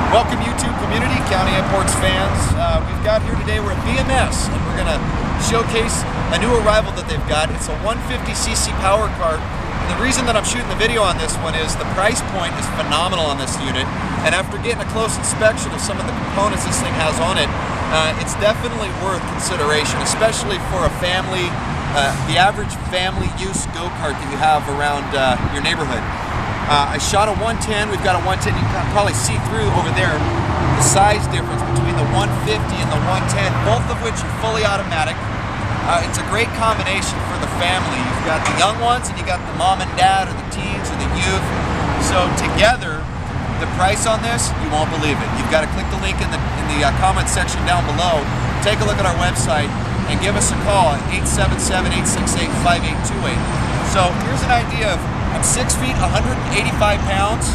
Welcome YouTube community, County Imports fans. We've got here today, we're at BMS, and we're going to showcase a new arrival that they've got. It's a 150cc power cart. And the reason that I'm shooting the video on this one is the price point is phenomenal on this unit. And after getting a close inspection of some of the components this thing has on it, it's definitely worth consideration, especially for a family, the average family use go-kart that you have around your neighborhood. I shot a 110, we've got a 110, you can probably see through over there the size difference between the 150 and the 110, both of which are fully automatic. It's a great combination for the family. You've got the young ones and you got the mom and dad or the teens or the youth. So together, the price on this, you won't believe it. You've got to click the link in the comment section down below, take a look at our website, and give us a call at 877-868-5828. So here's an idea of, I'm 6 feet, 185 pounds,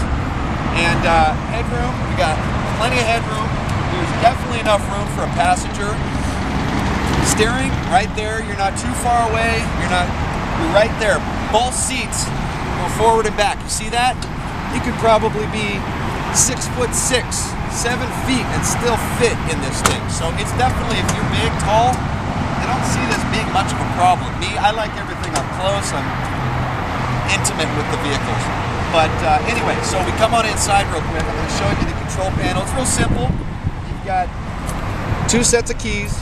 and headroom, we got plenty of headroom. There's definitely enough room for a passenger. Steering, right there, you're not too far away, you're right there. Both seats go forward and back. You see that? You could probably be 6'6", 7 feet and still fit in this thing. So it's definitely, if you're big, tall, I don't see this being much of a problem. Me, I like everything up close. I'm intimate with the vehicles. But anyway, so we come on inside real quick. I'm going to show you the control panel. It's real simple. You've got 2 sets of keys.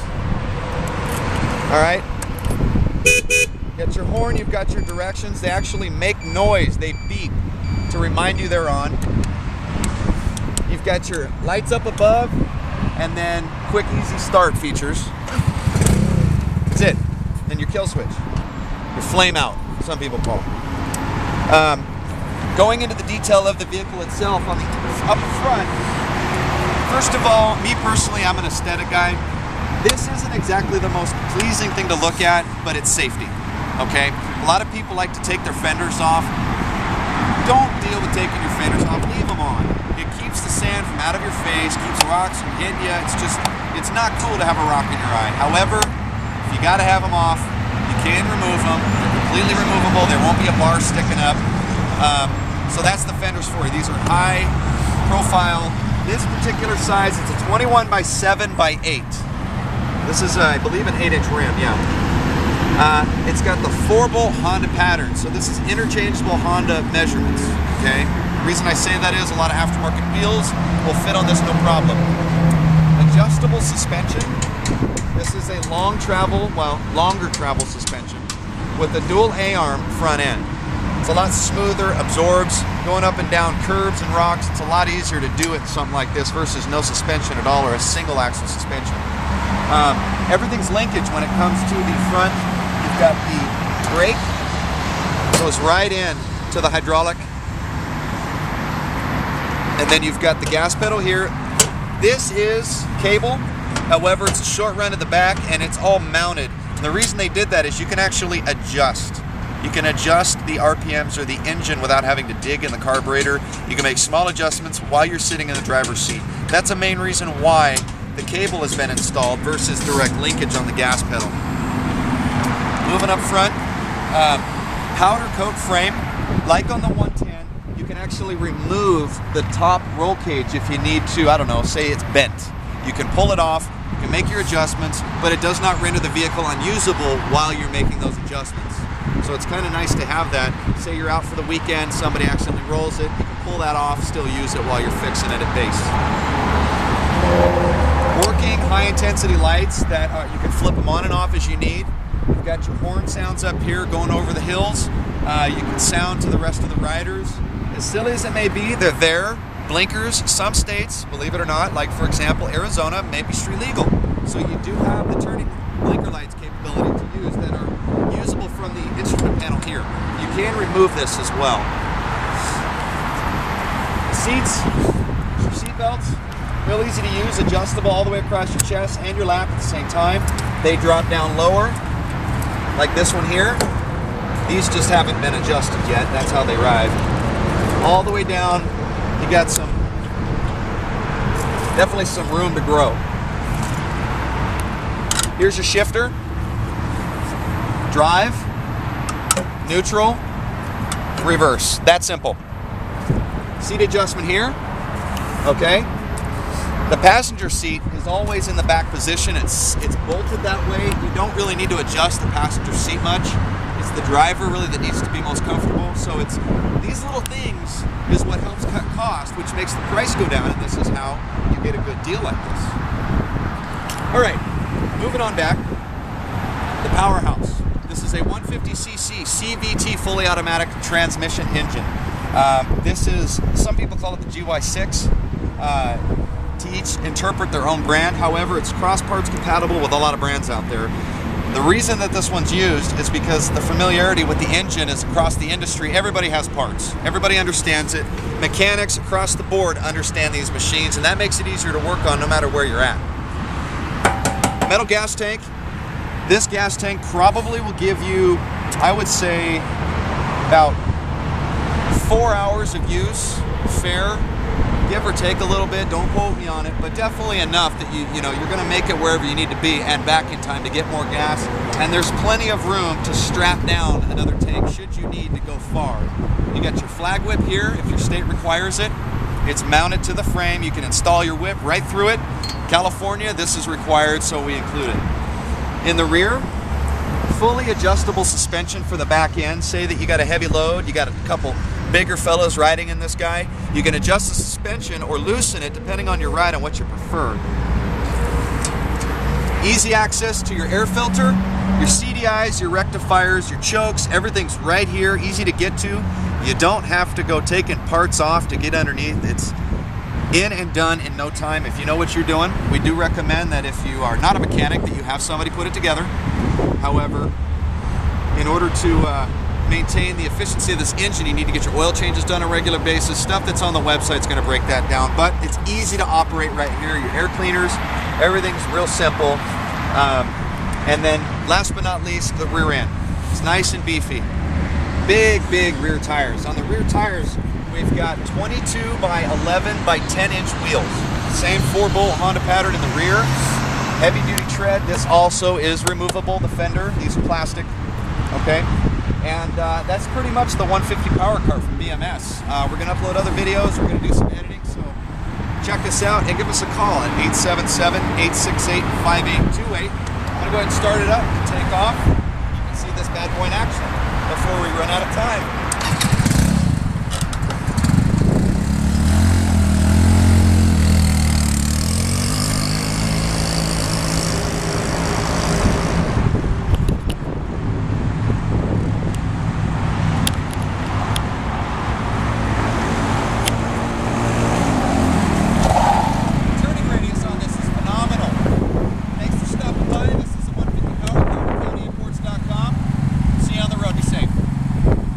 All right. You got your horn, you've got your directions. They actually make noise. They beep to remind you they're on. You've got your lights up above and then quick, easy start features. That's it. Then your kill switch. Your flame out, some people call it. Going into the detail of the vehicle itself, on the up front, first of all, me personally, I'm an aesthetic guy. This isn't exactly the most pleasing thing to look at, but it's safety, okay? A lot of people like to take their fenders off. Don't deal with taking your fenders off, leave them on. It keeps the sand from out of your face, keeps rocks from hitting you. It's not cool to have a rock in your eye. However, if you gotta have them off, you can remove them. They're completely removable. There won't be a bar sticking up. So that's the fenders for you. These are high profile. This particular size, it's a 21 by 7 by 8. This is, I believe, an 8-inch rim, yeah. It's got the 4-bolt Honda pattern, so this is interchangeable Honda measurements, okay? The reason I say that is a lot of aftermarket wheels will fit on this no problem. Adjustable suspension. This is a longer travel suspension with a dual A-arm front end. It's a lot smoother, absorbs, going up and down curbs and rocks. It's a lot easier to do it something like this versus no suspension at all or a single axle suspension. Everything's linkage when it comes to the front. You've got the brake, goes right in to the hydraulic. And then you've got the gas pedal here. This is cable, however, it's a short run at the back and it's all mounted. And the reason they did that is you can actually adjust. You can adjust the RPMs or the engine without having to dig in the carburetor. You can make small adjustments while you're sitting in the driver's seat. That's a main reason why the cable has been installed versus direct linkage on the gas pedal. Moving up front, powder coat frame. Like on the 110, you can actually remove the top roll cage if you need to, I don't know, say it's bent. You can pull it off, you can make your adjustments, but it does not render the vehicle unusable while you're making those adjustments. So it's kind of nice to have that. Say you're out for the weekend, somebody accidentally rolls it, you can pull that off, still use it while you're fixing it at base. Working high intensity lights that you can flip them on and off as you need. You've got your horn sounds up here going over the hills. You can sound to the rest of the riders. As silly as it may be, they're there. Blinkers, some states, believe it or not, like for example Arizona, may be street legal. So you do have the turning blinker lights capability to use that are usable from the instrument panel here. You can remove this as well. The seats, your seat belts, real easy to use, adjustable all the way across your chest and your lap at the same time. They drop down lower, like this one here. These just haven't been adjusted yet, that's how they ride. All the way down, you got definitely some room to grow. Here's your shifter, drive, neutral, reverse. That simple. Seat adjustment here, okay? The passenger seat is always in the back position. It's bolted that way. You don't really need to adjust the passenger seat much. It's the driver really that needs to be most comfortable. So it's these little things is what helps cut cost, which makes the price go down, and this is how you get a good deal like this. All right, moving on back. The powerhouse. This is a 150cc CVT fully automatic transmission engine. This is, some people call it the GY6. To each interpret their own brand. However, it's cross parts compatible with a lot of brands out there. The reason that this one's used is because the familiarity with the engine is across the industry. Everybody has parts. Everybody understands it. Mechanics across the board understand these machines, and that makes it easier to work on no matter where you're at. Metal gas tank. This gas tank probably will give you, I would say, about 4 hours of use, fair. Give or take a little bit, don't quote me on it, but definitely enough that you know you're going to make it wherever you need to be and back in time to get more gas. And there's plenty of room to strap down another tank should you need to go far. You got your flag whip here if your state requires it. It's mounted to the frame. You can install your whip right through it. California, this is required, so we include it. In the rear, fully adjustable suspension for the back end. Say that you got a heavy load, you got a couple bigger fellows riding in this guy, you can adjust the suspension or loosen it depending on your ride and what you prefer. Easy access to your air filter, your CDIs, your rectifiers, your chokes, everything's right here, easy to get to. You don't have to go taking parts off to get underneath. It's in and done in no time if you know what you're doing. We do recommend that if you are not a mechanic that you have somebody put it together. However, in order to maintain the efficiency of this engine, you need to get your oil changes done on a regular basis. Stuff that's on the website is going to break that down, but it's easy to operate right here. Your air cleaners, everything's real simple. And then last but not least, the rear end. It's nice and beefy. Big rear tires. On the rear tires, we've got 22 by 11 by 10 inch wheels. Same 4-bolt Honda pattern in the rear. Heavy duty tread. This also is removable, the fender. These are plastic. Okay. And that's pretty much the 150 Power Cart from BMS. We're going to upload other videos. We're going to do some editing. So check us out and give us a call at 877-868-5828. I'm going to go ahead and start it up and take off. You can see this bad boy in action before we run out of time.